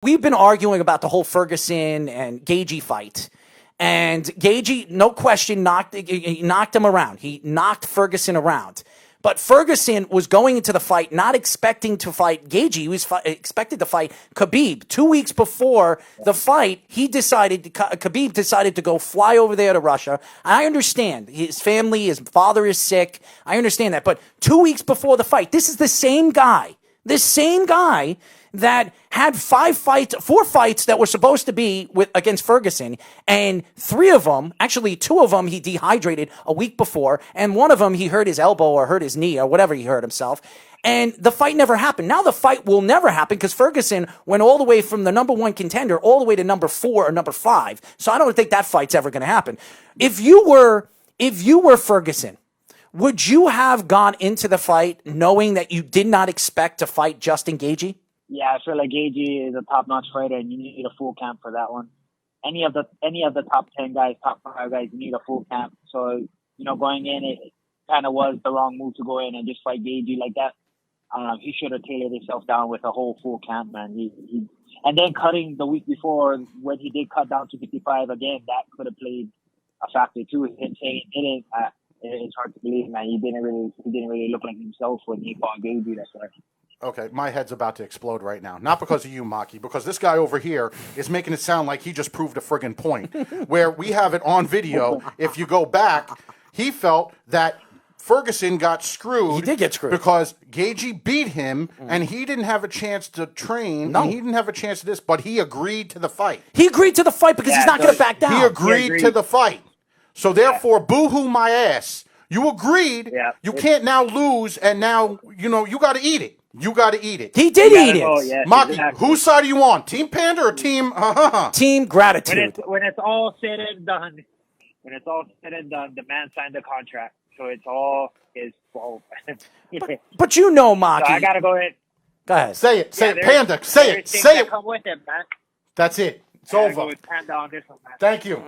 we've been arguing about the whole Ferguson and Gaethje fight. And Gaethje, no question, knocked him around. He knocked Ferguson around. But Ferguson was going into the fight not expecting to fight Gaethje. He was expected to fight Khabib. 2 weeks before the fight, Khabib decided to go fly over there to Russia. I understand. His family, his father is sick. I understand that. But 2 weeks before the fight, this is the same guy that had 4 fights that were supposed to be against Ferguson, and 3 of them, actually 2 of them, he dehydrated a week before, and 1 of them he hurt his elbow or hurt his knee or whatever he hurt himself, and the fight never happened. Now the fight will never happen because Ferguson went all the way from the number 1 contender all the way to number 4 or number 5. So I don't think that fight's ever going to happen. If you were Ferguson, would you have gone into the fight knowing that you did not expect to fight Justin Gaethje? Yeah, I feel like Gaethje is a top-notch fighter, and you need a full camp for that one. Any of the top 10 guys, top 5 guys, you need a full camp. So, going in, it kind of was the wrong move to go in and just fight Gaethje like that. He should have tailored himself down with a whole full camp, man. And then cutting the week before when he did cut down to 55 again, that could have played a factor too. Him saying it didn't. It's hard to believe, man. He didn't really look like himself when he fought Gaethje. That's right. Okay, my head's about to explode right now. Not because of you, Maki, because this guy over here is making it sound like he just proved a friggin' point. Where we have it on video, if you go back, he felt that Ferguson got screwed. He did get screwed. Because Gaethje beat him, and he didn't have a chance to train, and he didn't have a chance to this, but he agreed to the fight. He agreed to the fight because he's not going to back down. He agreed to the fight. So therefore, boo-hoo my ass. You agreed. Yeah. You can't now lose, and now, you got to eat it. You got to eat it. He did eat it. Yeah, Maki, exactly. whose side are you on? Team Panda or Team Team Gratitude? When it's all said and done, the man signed the contract. So it's all his fault. But Maki. So I got to go ahead. Go ahead. Say it. Say it. Panda. Say it. Say it. Come with it, man. That's it. It's over. Go with Panda on this one, man. Thank you.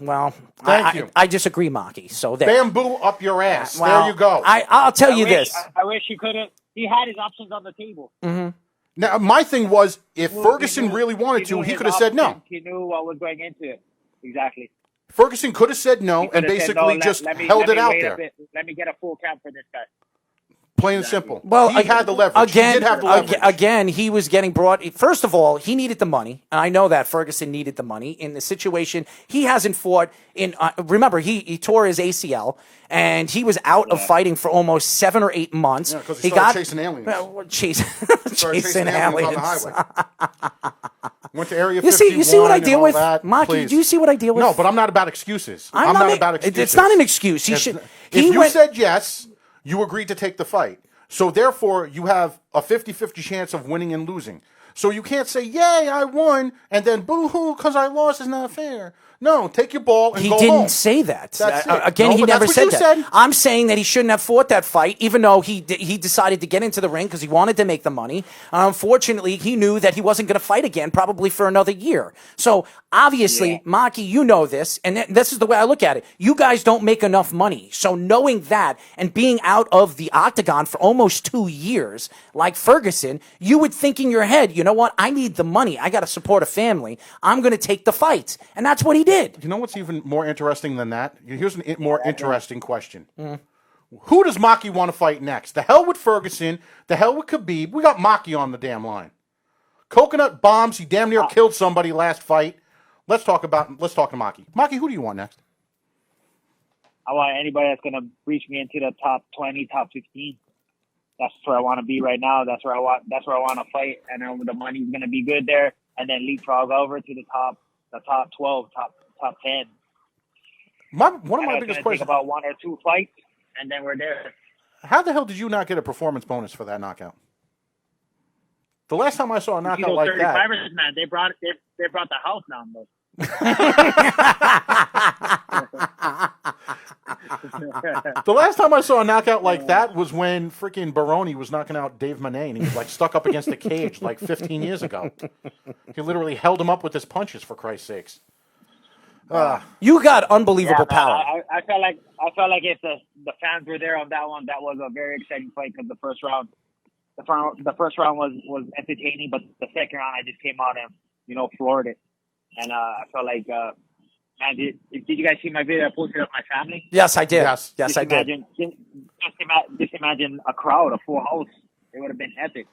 Well, Thank you. I disagree, Maki. So there. Bamboo up your ass. There you go. I'll tell you this. I wish he could have. He had his options on the table. Mm-hmm. Now, my thing was, if Ferguson really wanted to, he could have said no. He knew what was going into it. Exactly. Ferguson could have said no and basically just held it out there. Let me get a full camp for this guy. Plain and simple. Well, he had the leverage. He did have the leverage. Again, he was getting brought. First of all, he needed the money, and I know that Ferguson needed the money in the situation. He hasn't fought in. Remember, he tore his ACL, and he was out of fighting for almost 7 or 8 months. Yeah, because he started chasing aliens. Chasing aliens. On the highway. Went to Area 51. You see what I deal with, Maki? Please. Do you see what I deal with? No, but I'm not about excuses. I'm not about excuses. It's not an excuse. If you said yes, you agreed to take the fight. So therefore, you have a 50-50 chance of winning and losing. So you can't say, yay, I won, and then boo-hoo, because I lost is not fair. No, take your ball and go home. He didn't say that. That's it. Again, no, he never said that. Said. I'm saying that he shouldn't have fought that fight, even though he decided to get into the ring because he wanted to make the money. Unfortunately, he knew that he wasn't going to fight again probably for another year. So obviously, Maki, you know this, and this is the way I look at it. You guys don't make enough money. So knowing that and being out of the octagon for almost 2 years, like Ferguson, you would think in your head, you know what? I need the money. I got to support a family. I'm going to take the fight. And that's what he did. You know what's even more interesting than that? Here's a more interesting question. Who does Maki want to fight next? The hell with Ferguson. The hell with Khabib. We got Maki on the damn line. Coconut bombs. He damn near killed somebody last fight. Let's talk to Maki. Maki, who do you want next? I want anybody that's going to reach me into the top 20, top 15. That's where I want to be right now. That's where I want to fight. And then the money's going to be good there. And then leapfrog over to the top 12, top 10. One of my biggest questions. Take about 1 or 2 fights, and then we're there. How the hell did you not get a performance bonus for that knockout? The last time I saw a knockout like that, man, they brought the house down though. The last time I saw a knockout like that was when freaking Baroni was knocking out Dave Manet, and he was like stuck up against the cage like 15 years ago. He literally held him up with his punches, for Christ's sakes. You got unbelievable power. I felt like if the fans were there on that one, that was a very exciting fight because the first round the first round was entertaining, but the second round I just came out and floored it, and I felt like. Man, did you guys see my video I posted of my family? Yes, I did. Yes, I did. Just imagine a crowd, a full house. It would have been epic.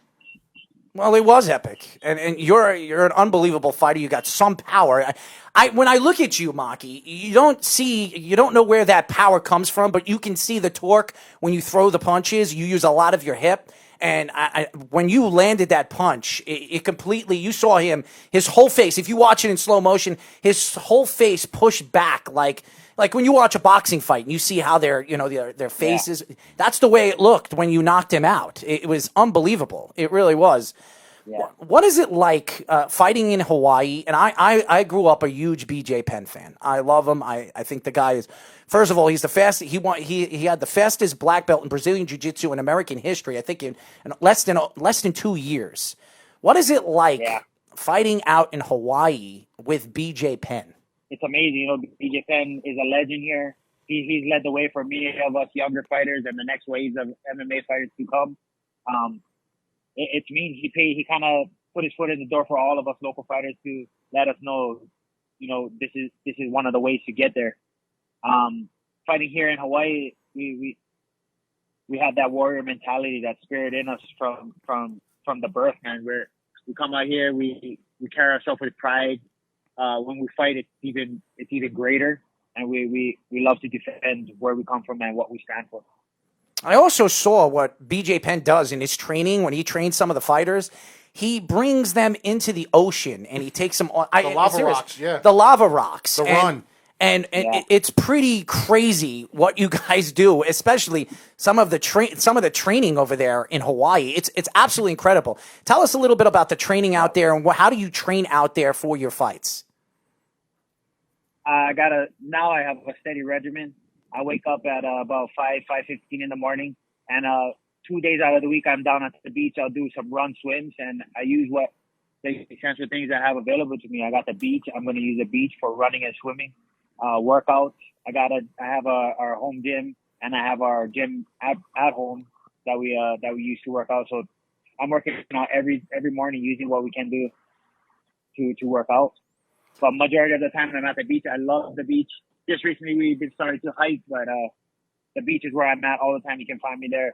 Well, it was epic, and you're an unbelievable fighter. You got some power. When I look at you, Maki, you don't know where that power comes from, but you can see the torque when you throw the punches. You use a lot of your hip. And when you landed that punch, it completely, you saw his whole face. If you watch it in slow motion, his whole face pushed back like when you watch a boxing fight and you see how their faces. Yeah. That's the way it looked when you knocked him out. It was unbelievable. It really was. Yeah. What is it like fighting in Hawaii? And I grew up a huge BJ Penn fan. I love him. I think the guy is. First of all, he's the fastest. He had the fastest black belt in Brazilian Jiu-Jitsu in American history. I think in less than 2 years. What is it like fighting out in Hawaii with BJ Penn? It's amazing. BJ Penn is a legend here. He's led the way for many of us younger fighters and the next waves of MMA fighters to come. It means he kind of put his foot in the door for all of us local fighters to let us know, this is one of the ways to get there. Fighting here in Hawaii, we had that warrior mentality, that spirit in us from the birth, man. We come out here, we carry ourselves with pride. When we fight, it's even greater, and we love to defend where we come from and what we stand for. I also saw what BJ Penn does in his training when he trains some of the fighters. He brings them into the ocean and he takes them on the lava rocks. Yeah, the lava rocks. The run. And it's pretty crazy what you guys do, especially some of the training over there in Hawaii. It's absolutely incredible. Tell us a little bit about the training out there and how do you train out there for your fights? Now I have a steady regimen. I wake up at about 5:15 in the morning, and 2 days out of the week I'm down at the beach. I'll do some run swims, and I use what the essential things I have available to me. I got the beach. I'm going to use the beach for running and swimming. Workouts. I have our home gym, and I have our gym at home that we use to work out. So I'm working out every morning using what we can do to work out. But majority of the time I'm at the beach. I love the beach. Just recently we've been starting to hike, but the beach is where I'm at all the time. You can find me there.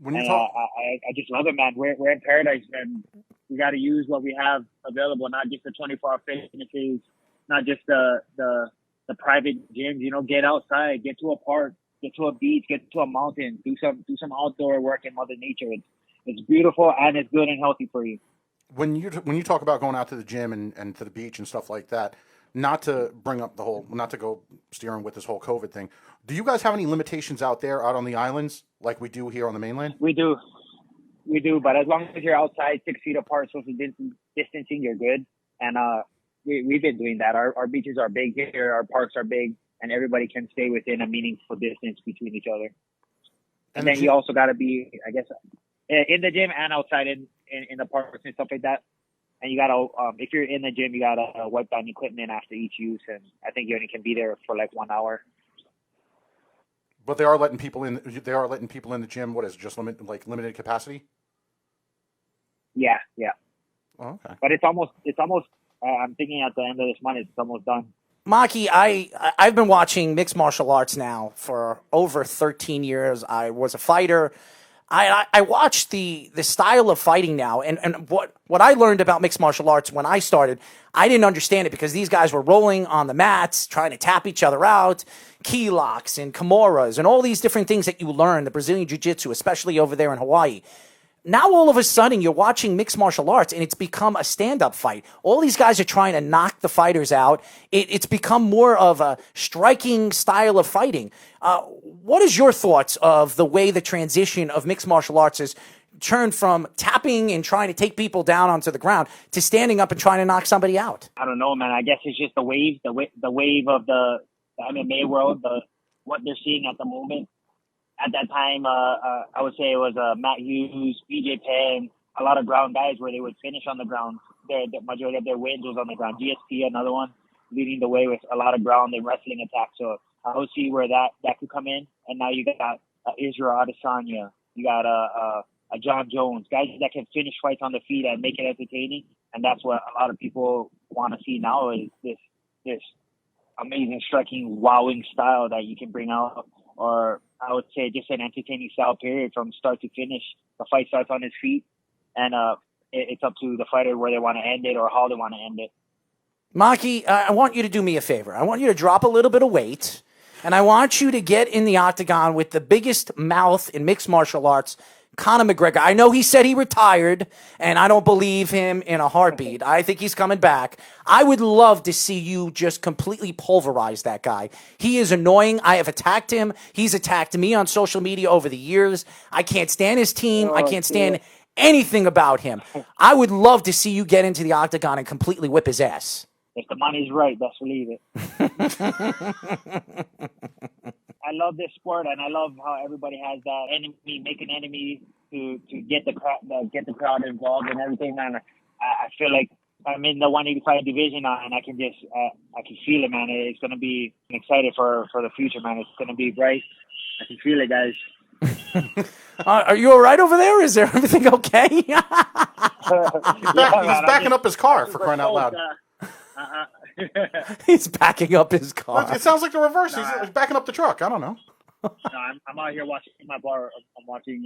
I just love it, man. We're in paradise, and we got to use what we have available, not just the 24-hour fitnesses, not just the private gyms. Get outside, get to a park, get to a beach, get to a mountain, do some outdoor work in Mother Nature. It's beautiful and it's good and healthy for you. When you talk about going out to the gym and to the beach and stuff like that, not to go steering with this whole COVID thing, do you guys have any limitations out on the islands like we do here on the mainland? We do, but as long as you're outside 6 feet apart, social distancing, you're good. And we've been doing that. Our beaches are big here, our parks are big, and everybody can stay within a meaningful distance between each other. And then you also got to be, I guess, in the gym and outside in the parks and stuff like that. And you gotta, if you're in the gym, you gotta wipe down equipment after each use, and I think you only can be there for like 1 hour. But they are letting people in. They are letting people in the gym. What is it, just limited capacity? Yeah. Oh, okay. But it's almost. I'm thinking at the end of this month, it's almost done. Maki, I've been watching mixed martial arts now for over 13 years. I was a fighter. I watched the style of fighting now, and what I learned about mixed martial arts when I started, I didn't understand it because these guys were rolling on the mats, trying to tap each other out, key locks and kimuras and all these different things that you learn, the Brazilian Jiu-Jitsu, especially over there in Hawaii. Now all of a sudden you're watching mixed martial arts and it's become a stand-up fight. All these guys are trying to knock the fighters out. It's become more of a striking style of fighting. What is your thoughts of the way the transition of mixed martial arts has turned from tapping and trying to take people down onto the ground to standing up and trying to knock somebody out? I don't know, man. I guess it's just the wave of the MMA world, what they're seeing at the moment. At that time, I would say it was Matt Hughes, BJ Penn, a lot of ground guys where they would finish on the ground. The majority of their wins was on the ground. GSP, another one, leading the way with a lot of ground and wrestling attacks. So I would see where that could come in. And now you got Israel Adesanya. You got a John Jones, guys that can finish fights on the feet and make it entertaining. And that's what a lot of people want to see now is this amazing striking, wowing style that you can bring out, or I would say just an entertaining style period from start to finish. The fight starts on his feet, and it's up to the fighter where they want to end it or how they want to end it. Maki, I want you to do me a favor. I want you to drop a little bit of weight, and I want you to get in the octagon with the biggest mouth in mixed martial arts, Conor McGregor. I know he said he retired, and I don't believe him in a heartbeat. I think he's coming back. I would love to see you just completely pulverize that guy. He is annoying. I have attacked him. He's attacked me on social media over the years. I can't stand his team. I can't stand anything about him. I would love to see you get into the octagon and completely whip his ass. If the money's right, best believe it. I love this sport, and I love how everybody has that enemy, make an enemy to get the crowd involved and everything. And I feel like I'm in the 185 division now, and I can feel it, man. It's gonna be excited for the future, man. It's gonna be bright. I can feel it, guys. Are you all right over there? Is there everything okay? He's backing up his car, for crying out loud. He's backing up his car. It sounds like the reverse. He's backing up the truck. I don't know. No, I'm out here watching my bar. I'm in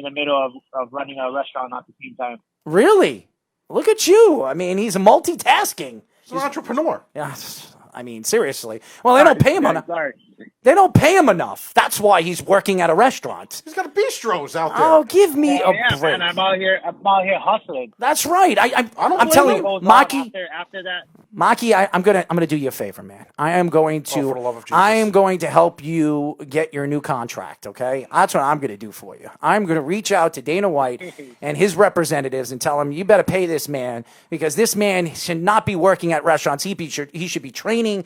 the middle of running a restaurant at the same time. Really? Look at you. I mean, he's multitasking. He's an entrepreneur. Yeah, I mean, seriously. Well, they don't pay him enough. They don't pay him enough. That's why he's working at a restaurant. He's got a bistros out there. Oh, give me a break. Man, I'm out here hustling. That's right. I'm telling you, Maki. After that, Maki, I'm gonna do you a favor, man. I am going to. For the love of Jesus. I am going to help you get your new contract. Okay, that's what I'm gonna do for you. I'm gonna reach out to Dana White and his representatives and tell him you better pay this man because this man should not be working at restaurants. He should be training,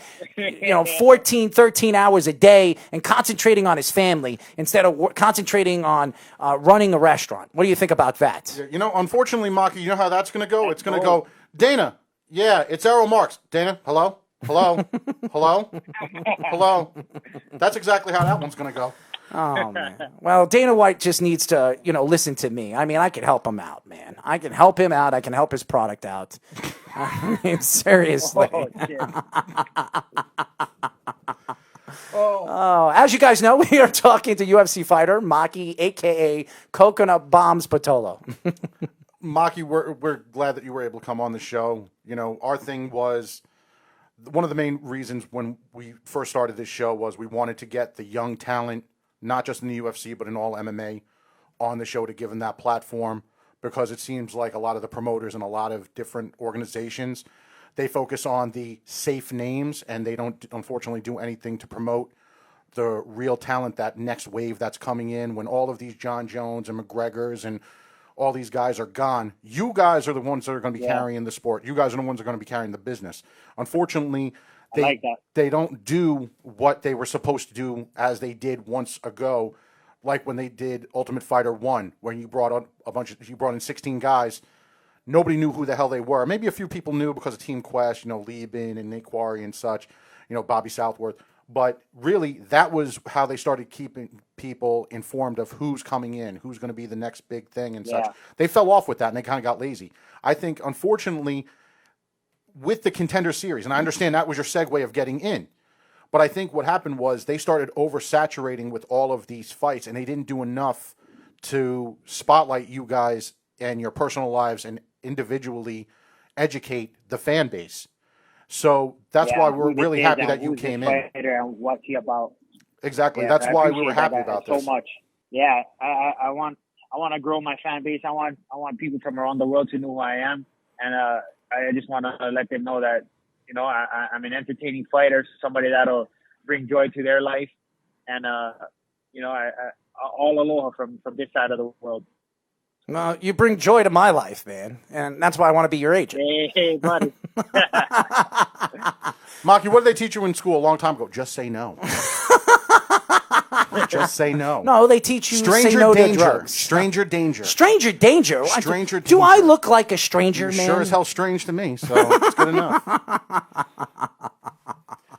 14, 13 hours a day and concentrating on his family instead of concentrating on running a restaurant. What do you think about that? Unfortunately, Maki, you know how that's going to go? It's going to go, Dana, yeah, it's Errol Marks. Dana, hello? Hello? Hello? Hello? That's exactly how that one's going to go. Oh, man. Well, Dana White just needs to, listen to me. I mean, I can help him out, man. I can help him out. I can help his product out. I mean, seriously. Oh, as you guys know, we are talking to UFC fighter Maki, a.k.a. Coconut Bombs Pitolo. Maki, we're glad that you were able to come on the show. Our thing was, one of the main reasons when we first started this show was we wanted to get the young talent, not just in the UFC, but in all MMA, on the show to give them that platform, because it seems like a lot of the promoters and a lot of different organizations, they focus on the safe names, and they don't, unfortunately, do anything to promote the real talent, that next wave that's coming in. When all of these John Jones and McGregors and all these guys are gone, you guys are the ones that are going to be carrying the sport. You guys are the ones that are going to be carrying the business. Unfortunately, they don't do what they were supposed to do as they did once ago, like when they did Ultimate Fighter 1, when you brought on you brought in 16 guys. Nobody knew who the hell they were. Maybe a few people knew because of Team Quest, Lieben and Nick Quarry and such, Bobby Southworth. But really, that was how they started keeping people informed of who's coming in, who's going to be the next big thing and such. They fell off with that, and they kind of got lazy. I think, unfortunately, with the Contender Series, and I understand that was your segue of getting in, but I think what happened was they started oversaturating with all of these fights, and they didn't do enough to spotlight you guys and your personal lives and individually educate the fan base. So that's why we're really happy that you came in. And what's he about? Exactly. That's why we were happy about this. So much. Yeah, I want to grow my fan base. I want people from around the world to know who I am, and I just want to let them know that I'm an entertaining fighter, somebody that'll bring joy to their life, and all aloha from this side of the world. Well, you bring joy to my life, man, and that's why I want to be your agent. Hey, buddy. Maki, what did they teach you in school a long time ago? Just say no. Just say no. No, they teach you stranger say no danger. to drugs. Stranger danger. Stranger danger. Stranger Do I danger. look like a stranger, You're man? sure as hell strange to me, so it's good enough.